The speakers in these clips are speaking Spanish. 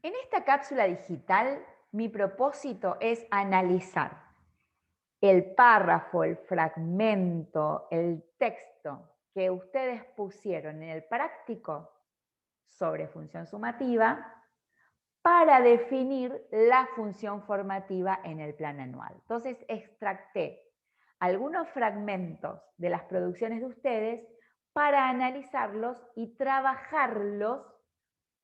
En esta cápsula digital, mi propósito es analizar el párrafo, el fragmento, el texto que ustedes pusieron en el práctico sobre función sumativa para definir la función formativa en el plan anual. Entonces, extracté algunos fragmentos de las producciones de ustedes para analizarlos y trabajarlos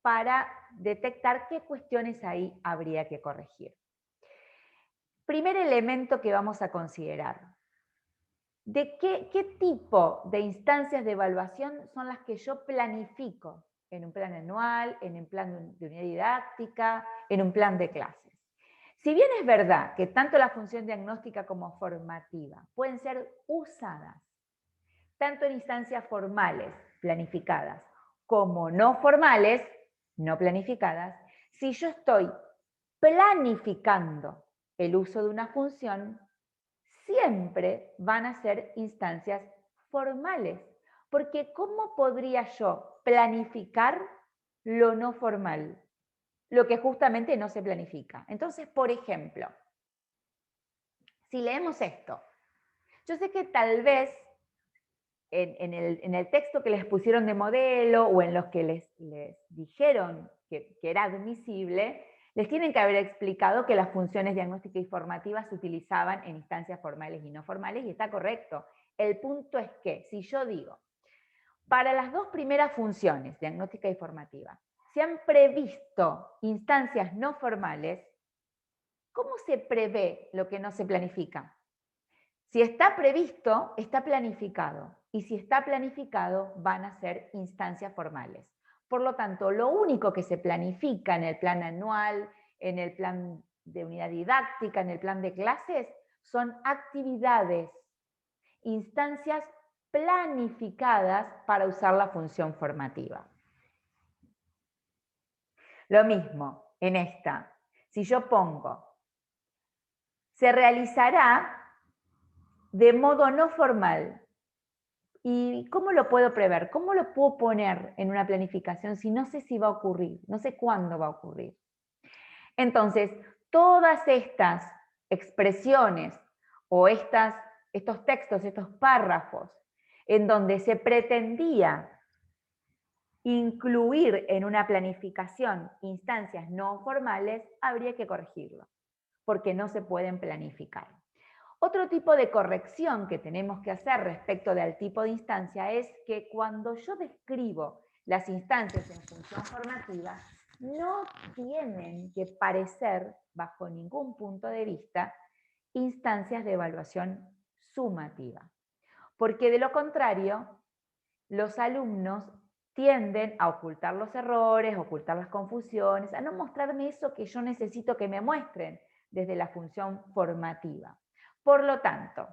para detectar qué cuestiones ahí habría que corregir. Primer elemento que vamos a considerar. ¿De qué tipo de instancias de evaluación son las que yo planifico en un plan anual, en un plan de unidad didáctica, en un plan de clases? Si bien es verdad que tanto la función diagnóstica como formativa pueden ser usadas tanto en instancias formales, planificadas, como no formales, no planificadas, si yo estoy planificando el uso de una función, siempre van a ser instancias formales. Porque ¿cómo podría yo planificar lo no formal? Lo que justamente no se planifica. Entonces, por ejemplo, si leemos esto, yo sé que tal vez en el texto que les pusieron de modelo o en los que les dijeron que era admisible, les tienen que haber explicado que las funciones diagnósticas y formativas se utilizaban en instancias formales y no formales, y está correcto. El punto es que, si yo digo, para las dos primeras funciones, diagnóstica y formativa, se han previsto instancias no formales, ¿cómo se prevé lo que no se planifica? Si está previsto, está planificado. Y si está planificado, van a ser instancias formales. Por lo tanto, lo único que se planifica en el plan anual, en el plan de unidad didáctica, en el plan de clases, son actividades, instancias planificadas para usar la función formativa. Lo mismo en esta. Si yo pongo, se realizará de modo no formal. ¿Y cómo lo puedo prever? ¿Cómo lo puedo poner en una planificación si no sé si va a ocurrir? No sé cuándo va a ocurrir. Entonces, todas estas expresiones o estos textos, estos párrafos, en donde se pretendía incluir en una planificación instancias no formales, habría que corregirlo, porque no se pueden planificar. Otro tipo de corrección que tenemos que hacer respecto del tipo de instancia es que cuando yo describo las instancias en función formativa, no tienen que parecer, bajo ningún punto de vista, instancias de evaluación sumativa. Porque de lo contrario, los alumnos tienden a ocultar los errores, ocultar las confusiones, a no mostrarme eso que yo necesito que me muestren desde la función formativa. Por lo tanto,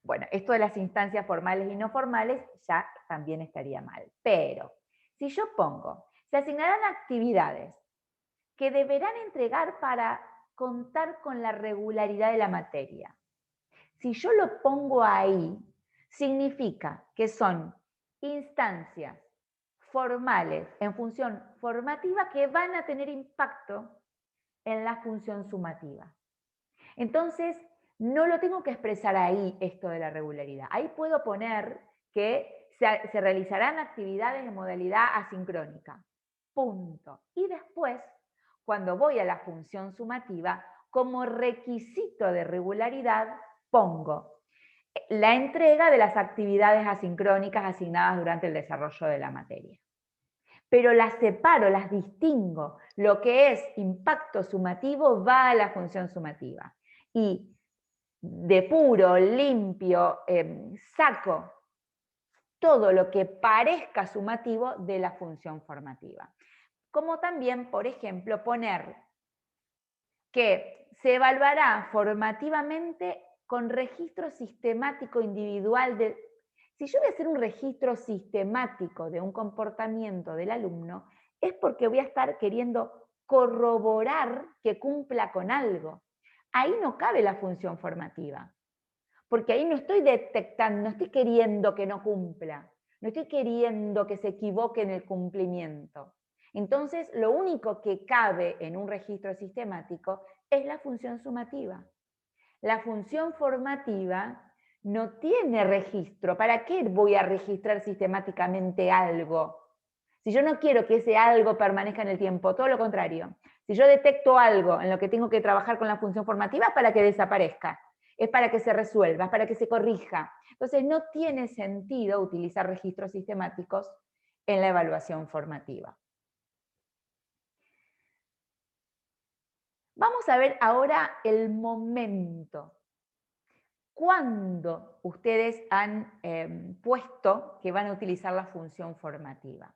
bueno, esto de las instancias formales y no formales ya también estaría mal. Pero si yo pongo, se asignarán actividades que deberán entregar para contar con la regularidad de la materia. Si yo lo pongo ahí, significa que son instancias formales en función formativa que van a tener impacto en la función sumativa. Entonces, no lo tengo que expresar ahí esto de la regularidad. Ahí puedo poner que se realizarán actividades de modalidad asincrónica. Punto. Y después, cuando voy a la función sumativa, como requisito de regularidad, pongo la entrega de las actividades asincrónicas asignadas durante el desarrollo de la materia. Pero las separo, las distingo. Lo que es impacto sumativo va a la función sumativa. Y depuro, limpio, saco todo lo que parezca sumativo de la función formativa. Como también, por ejemplo, poner que se evaluará formativamente con registro sistemático individual de... Si yo voy a hacer un registro sistemático de un comportamiento del alumno, es porque voy a estar queriendo corroborar que cumpla con algo. Ahí no cabe la función formativa, porque ahí no estoy detectando, no estoy queriendo que no cumpla, no estoy queriendo que se equivoque en el cumplimiento. Entonces, lo único que cabe en un registro sistemático es la función sumativa. La función formativa no tiene registro. ¿Para qué voy a registrar sistemáticamente algo? Si yo no quiero que ese algo permanezca en el tiempo, todo lo contrario. Si yo detecto algo en lo que tengo que trabajar con la función formativa, es para que desaparezca, es para que se resuelva, es para que se corrija. Entonces no tiene sentido utilizar registros sistemáticos en la evaluación formativa. Vamos a ver ahora el momento. ¿Cuándo ustedes han puesto que van a utilizar la función formativa?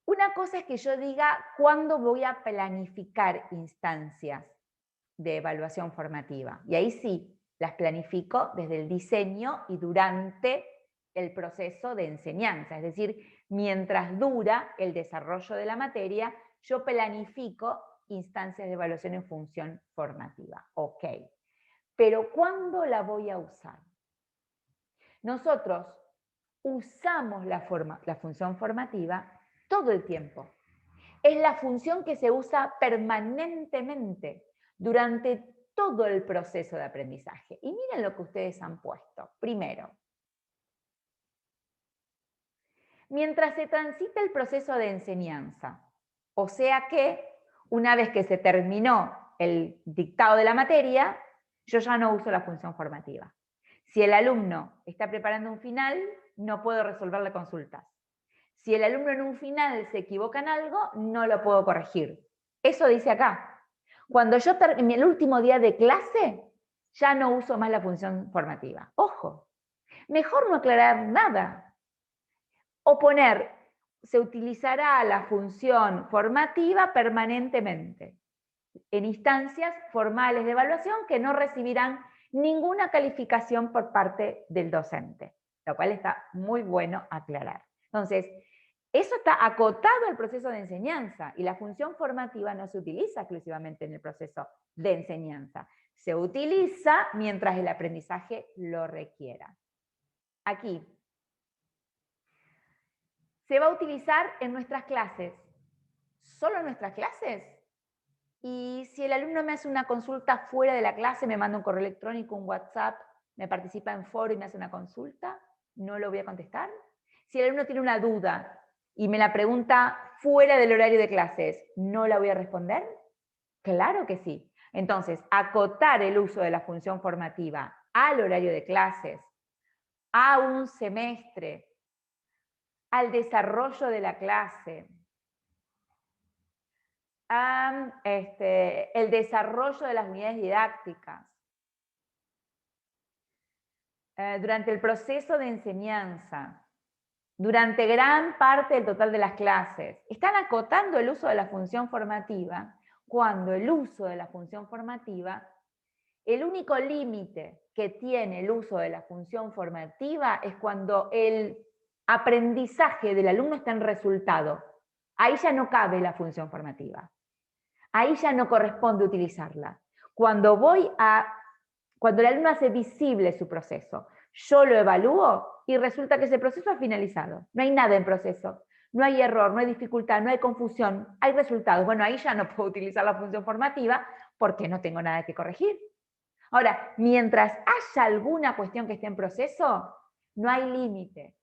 Una cosa es que yo diga cuándo voy a planificar instancias de evaluación formativa. Y ahí sí, las planifico desde el diseño y durante el proceso de enseñanza. Es decir, mientras dura el desarrollo de la materia, yo planifico instancias de evaluación en función formativa. Ok. Pero ¿cuándo la voy a usar? Nosotros usamos la función formativa todo el tiempo. Es la función que se usa permanentemente durante todo el proceso de aprendizaje. Y miren lo que ustedes han puesto. Primero, mientras se transita el proceso de enseñanza, o sea que una vez que se terminó el dictado de la materia, yo ya no uso la función formativa. Si el alumno está preparando un final, no puedo resolverle consultas. Si el alumno en un final se equivoca en algo, no lo puedo corregir. Eso dice acá. Cuando yo en el último día de clase, ya no uso más la función formativa. Ojo, mejor no aclarar nada. O poner, se utilizará la función formativa permanentemente en instancias formales de evaluación que no recibirán ninguna calificación por parte del docente, lo cual está muy bueno aclarar. Entonces, eso está acotado al proceso de enseñanza y la función formativa no se utiliza exclusivamente en el proceso de enseñanza. Se utiliza mientras el aprendizaje lo requiera. Aquí. Se va a utilizar en nuestras clases. ¿Solo en nuestras clases? Y si el alumno me hace una consulta fuera de la clase, me manda un correo electrónico, un WhatsApp, me participa en foro y me hace una consulta, ¿no lo voy a contestar? Si el alumno tiene una duda y me la pregunta fuera del horario de clases, ¿no la voy a responder? Claro que sí. Entonces, acotar el uso de la función formativa al horario de clases, a un semestre, al desarrollo de la clase, el desarrollo de las unidades didácticas, durante el proceso de enseñanza, durante gran parte del total de las clases. Están acotando el uso de la función formativa cuando el uso de la función formativa, el único límite que tiene el uso de la función formativa es cuando el aprendizaje del alumno está en resultado. Ahí ya no cabe la función formativa. Ahí ya no corresponde utilizarla. Cuando el alumno hace visible su proceso, yo lo evalúo y resulta que ese proceso ha finalizado. No hay nada en proceso. No hay error, no hay dificultad, no hay confusión, hay resultados. Bueno, ahí ya no puedo utilizar la función formativa porque no tengo nada que corregir. Ahora, mientras haya alguna cuestión que esté en proceso, no hay límite.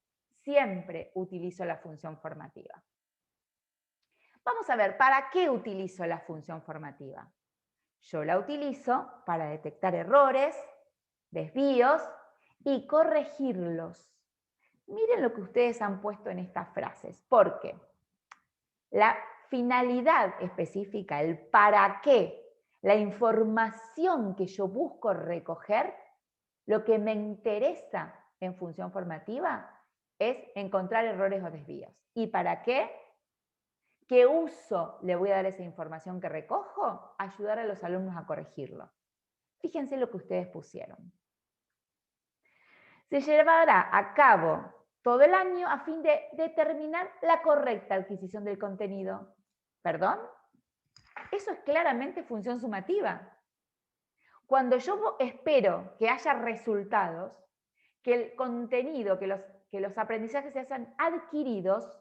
Siempre utilizo la función formativa. Vamos a ver, ¿para qué utilizo la función formativa? Yo la utilizo para detectar errores, desvíos y corregirlos. Miren lo que ustedes han puesto en estas frases, porque la finalidad específica, el para qué, la información que yo busco recoger, lo que me interesa en función formativa es encontrar errores o desvíos. ¿Y para qué? ¿Qué uso le voy a dar a esa información que recojo? Ayudar a los alumnos a corregirlo. Fíjense lo que ustedes pusieron. Se llevará a cabo todo el año a fin de determinar la correcta adquisición del contenido. ¿Perdón? Eso es claramente función sumativa. Cuando yo espero que haya resultados, que el contenido, que los aprendizajes se hayan adquiridos,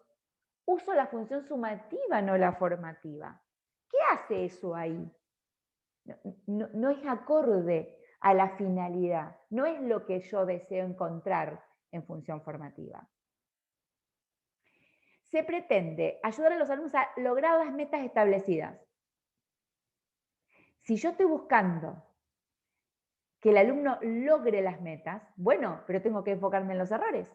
uso la función sumativa, no la formativa. ¿Qué hace eso ahí? No es acorde a la finalidad, no es lo que yo deseo encontrar en función formativa. Se pretende ayudar a los alumnos a lograr las metas establecidas. Si yo estoy buscando que el alumno logre las metas, bueno, pero tengo que enfocarme en los errores.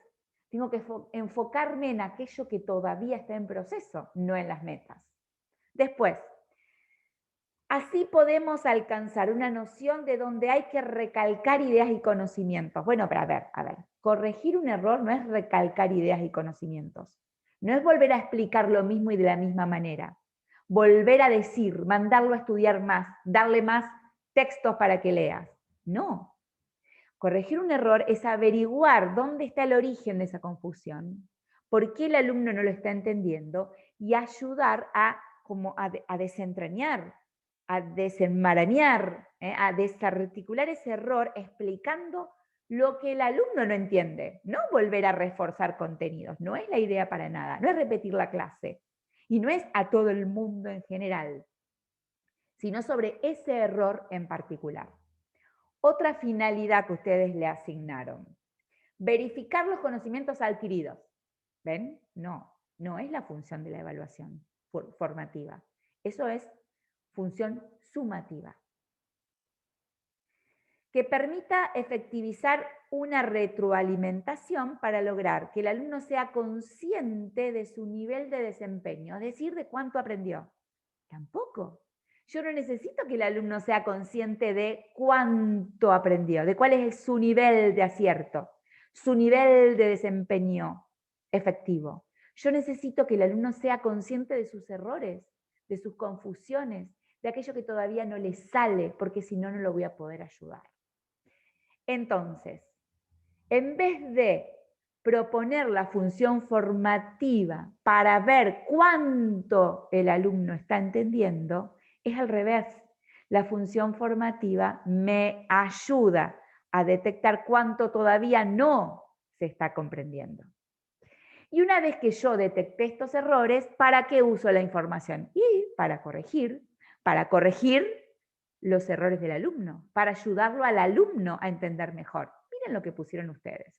Tengo que enfocarme en aquello que todavía está en proceso, no en las metas. Después, así podemos alcanzar una noción de donde hay que recalcar ideas y conocimientos. Bueno, pero a ver, corregir un error no es recalcar ideas y conocimientos. No es volver a explicar lo mismo y de la misma manera. Volver a decir, mandarlo a estudiar más, darle más textos para que leas. No. Corregir un error es averiguar dónde está el origen de esa confusión, por qué el alumno no lo está entendiendo y ayudar a desentrañar, a desenmarañar, a desarticular ese error explicando lo que el alumno no entiende. No volver a reforzar contenidos, no es la idea para nada, no es repetir la clase y no es a todo el mundo en general, sino sobre ese error en particular. Otra finalidad que ustedes le asignaron, verificar los conocimientos adquiridos. ¿Ven? No es la función de la evaluación formativa. Eso es función sumativa. Que permita efectivizar una retroalimentación para lograr que el alumno sea consciente de su nivel de desempeño, es decir, de cuánto aprendió. Tampoco. Yo no necesito que el alumno sea consciente de cuánto aprendió, de cuál es su nivel de acierto, su nivel de desempeño efectivo. Yo necesito que el alumno sea consciente de sus errores, de sus confusiones, de aquello que todavía no le sale, porque si no, no lo voy a poder ayudar. Entonces, en vez de proponer la función formativa para ver cuánto el alumno está entendiendo, es al revés. La función formativa me ayuda a detectar cuánto todavía no se está comprendiendo. Y una vez que yo detecté estos errores, ¿para qué uso la información? Y para corregir los errores del alumno, para ayudarlo al alumno a entender mejor. Miren lo que pusieron ustedes.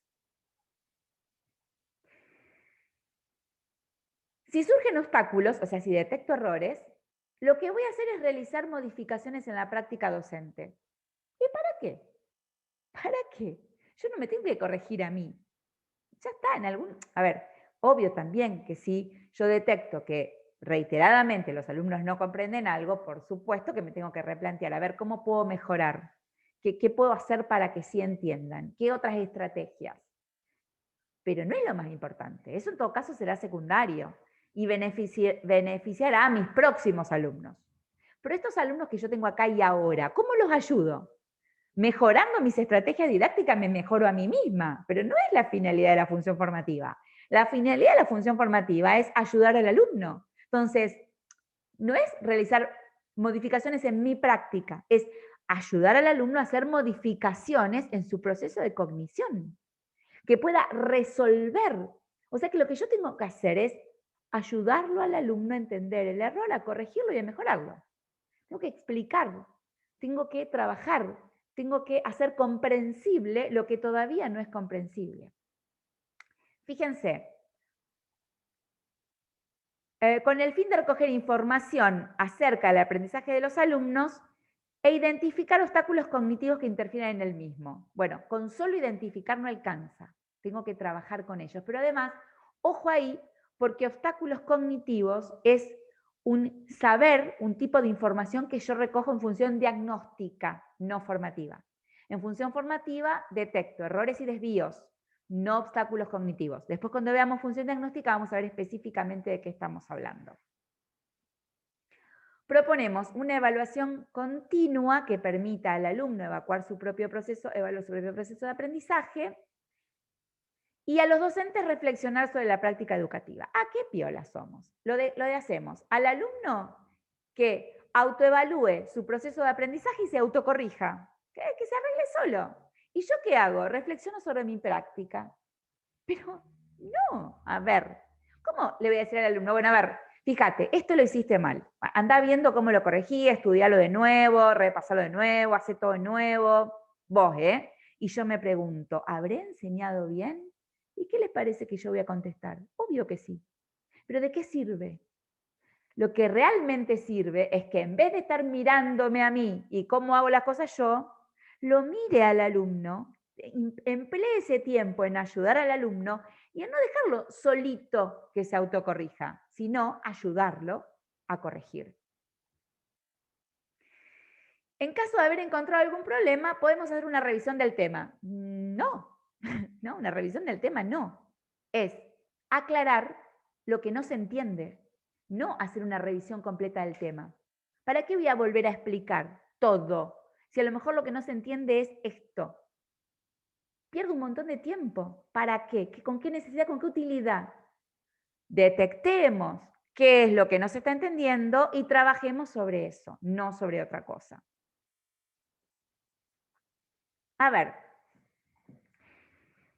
Si surgen obstáculos, o sea, si detecto errores, lo que voy a hacer es realizar modificaciones en la práctica docente. ¿Y para qué? ¿Para qué? Yo no me tengo que corregir a mí. Ya está, A ver, obvio también que si yo detecto que reiteradamente los alumnos no comprenden algo, por supuesto que me tengo que replantear, a ver, ¿cómo puedo mejorar? ¿Qué puedo hacer para que sí entiendan? ¿Qué otras estrategias? Pero no es lo más importante, eso en todo caso será secundario y beneficiará a mis próximos alumnos. Pero estos alumnos que yo tengo acá y ahora, ¿cómo los ayudo? Mejorando mis estrategias didácticas me mejoro a mí misma, pero no es la finalidad de la función formativa. La finalidad de la función formativa es ayudar al alumno. Entonces, no es realizar modificaciones en mi práctica, es ayudar al alumno a hacer modificaciones en su proceso de cognición, que pueda resolver. O sea que lo que yo tengo que hacer es ayudarlo al alumno a entender el error, a corregirlo y a mejorarlo. Tengo que explicar, tengo que trabajar, tengo que hacer comprensible lo que todavía no es comprensible. Fíjense, con el fin de recoger información acerca del aprendizaje de los alumnos e identificar obstáculos cognitivos que interfieren en el mismo. Bueno, con solo identificar no alcanza, tengo que trabajar con ellos, pero además, ojo ahí, porque obstáculos cognitivos es un saber, un tipo de información que yo recojo en función diagnóstica, no formativa. En función formativa detecto errores y desvíos, no obstáculos cognitivos. Después cuando veamos función diagnóstica vamos a ver específicamente de qué estamos hablando. Proponemos una evaluación continua que permita al alumno evaluar su propio proceso de aprendizaje y a los docentes reflexionar sobre la práctica educativa. ¿A qué piola somos? Lo de hacemos al alumno que autoevalúe su proceso de aprendizaje y se autocorrija, que se arregle solo. ¿Y yo qué hago? Reflexiono sobre mi práctica. Pero no, a ver, ¿cómo ¿Cómo le voy a decir al alumno? Bueno, a ver, fíjate, esto lo hiciste mal. Andá viendo cómo lo corregí, estudialo de nuevo, repasalo de nuevo, hace todo de nuevo. Vos, ¿eh? Y yo me pregunto, ¿habré enseñado bien? ¿Y qué les parece que yo voy a contestar? Obvio que sí. ¿Pero de qué sirve? Lo que realmente sirve es que en vez de estar mirándome a mí y cómo hago las cosas yo, lo mire al alumno, emplee ese tiempo en ayudar al alumno y en no dejarlo solito que se autocorrija, sino ayudarlo a corregir. En caso de haber encontrado algún problema, podemos hacer una revisión del tema. No, no, una revisión del tema no. Es aclarar lo que no se entiende, no hacer una revisión completa del tema. ¿Para qué voy a volver a explicar todo? Si a lo mejor lo que no se entiende es esto. Pierdo un montón de tiempo. ¿Para qué? ¿Con qué necesidad? ¿Con qué utilidad? Detectemos qué es lo que no se está entendiendo y trabajemos sobre eso, no sobre otra cosa. A ver,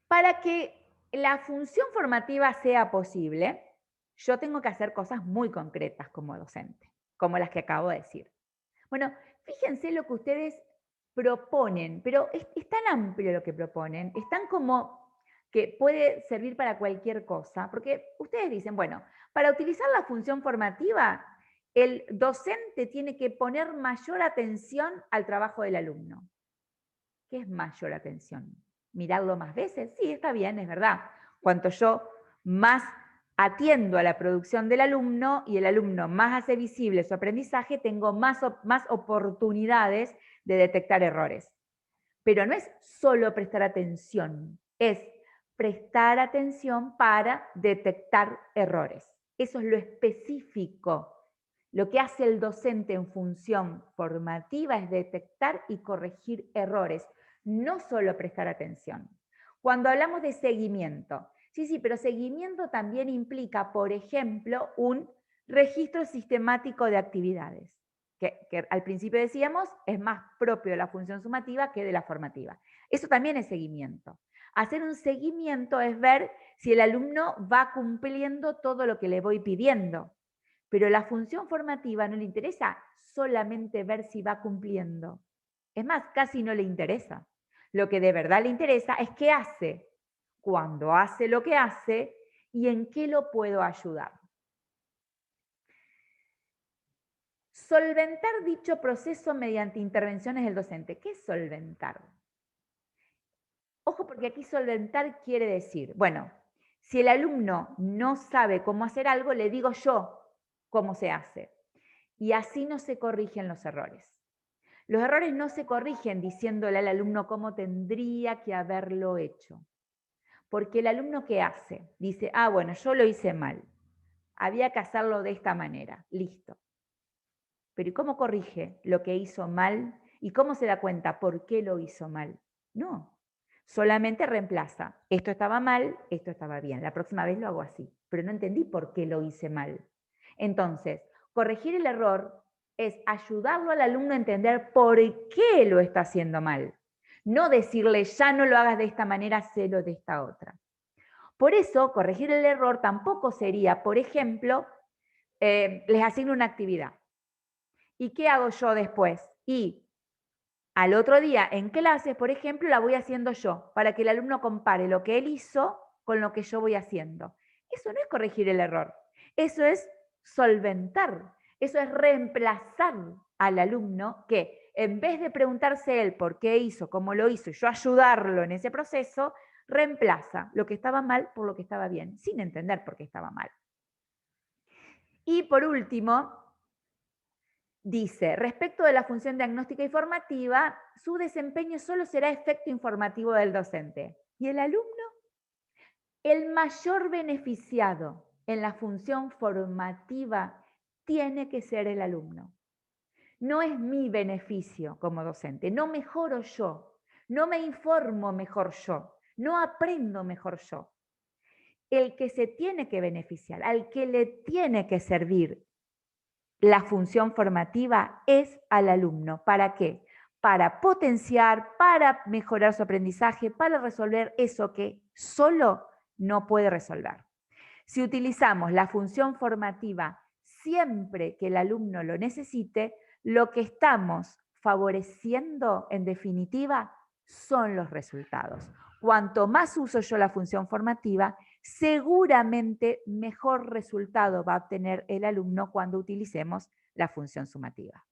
para que la función formativa sea posible, yo tengo que hacer cosas muy concretas como docente, como las que acabo de decir. Bueno, fíjense lo que ustedes proponen, pero es tan amplio lo que proponen, es tan como que puede servir para cualquier cosa, porque ustedes dicen, bueno, para utilizar la función formativa, el docente tiene que poner mayor atención al trabajo del alumno. ¿Qué es mayor atención? ¿Mirarlo más veces? Sí, está bien, es verdad. Cuanto yo más atiendo a la producción del alumno y el alumno más hace visible su aprendizaje, tengo más oportunidades de detectar errores. Pero no es solo prestar atención, es prestar atención para detectar errores. Eso es lo específico. Lo que hace el docente en función formativa es detectar y corregir errores, no solo prestar atención. Cuando hablamos de seguimiento, sí, pero seguimiento también implica, por ejemplo, un registro sistemático de actividades, que al principio decíamos es más propio de la función sumativa que de la formativa. Eso también es seguimiento. Hacer un seguimiento es ver si el alumno va cumpliendo todo lo que le voy pidiendo. Pero la función formativa no le interesa solamente ver si va cumpliendo. Es más, casi no le interesa. Lo que de verdad le interesa es qué hace, cuándo hace lo que hace y en qué lo puedo ayudar. Solventar dicho proceso mediante intervenciones del docente. ¿Qué es solventar? Ojo, porque aquí solventar quiere decir, bueno, si el alumno no sabe cómo hacer algo, le digo yo cómo se hace. Y así no se corrigen los errores. Los errores no se corrigen diciéndole al alumno cómo tendría que haberlo hecho. Porque el alumno, ¿qué hace? Dice, ah, bueno, yo lo hice mal. Había que hacerlo de esta manera. Listo. Pero ¿y cómo corrige lo que hizo mal? ¿Y cómo se da cuenta por qué lo hizo mal? No. Solamente reemplaza. Esto estaba mal, esto estaba bien. La próxima vez lo hago así. Pero no entendí por qué lo hice mal. Entonces, corregir el error es ayudarlo al alumno a entender por qué lo está haciendo mal. No decirle, ya no lo hagas de esta manera, hacelo de esta otra. Por eso, corregir el error tampoco sería, por ejemplo, les asigno una actividad. ¿Y qué hago yo después? Y al otro día en clases, por ejemplo, la voy haciendo yo, para que el alumno compare lo que él hizo con lo que yo voy haciendo. Eso no es corregir el error, eso es solventar, eso es reemplazar al alumno que en vez de preguntarse él por qué hizo, cómo lo hizo, y yo ayudarlo en ese proceso, reemplaza lo que estaba mal por lo que estaba bien, sin entender por qué estaba mal. Y por último, dice, respecto de la función diagnóstica y formativa, su desempeño solo será efecto informativo del docente. ¿Y el alumno? El mayor beneficiado en la función formativa tiene que ser el alumno. No es mi beneficio como docente, no mejoro yo, no me informo mejor yo, no aprendo mejor yo. El que se tiene que beneficiar, al que le tiene que servir la función formativa es al alumno. ¿Para qué? Para potenciar, para mejorar su aprendizaje, para resolver eso que solo no puede resolver. Si utilizamos la función formativa siempre que el alumno lo necesite, lo que estamos favoreciendo, en definitiva, son los resultados. Cuanto más uso yo la función formativa, seguramente mejor resultado va a obtener el alumno cuando utilicemos la función sumativa.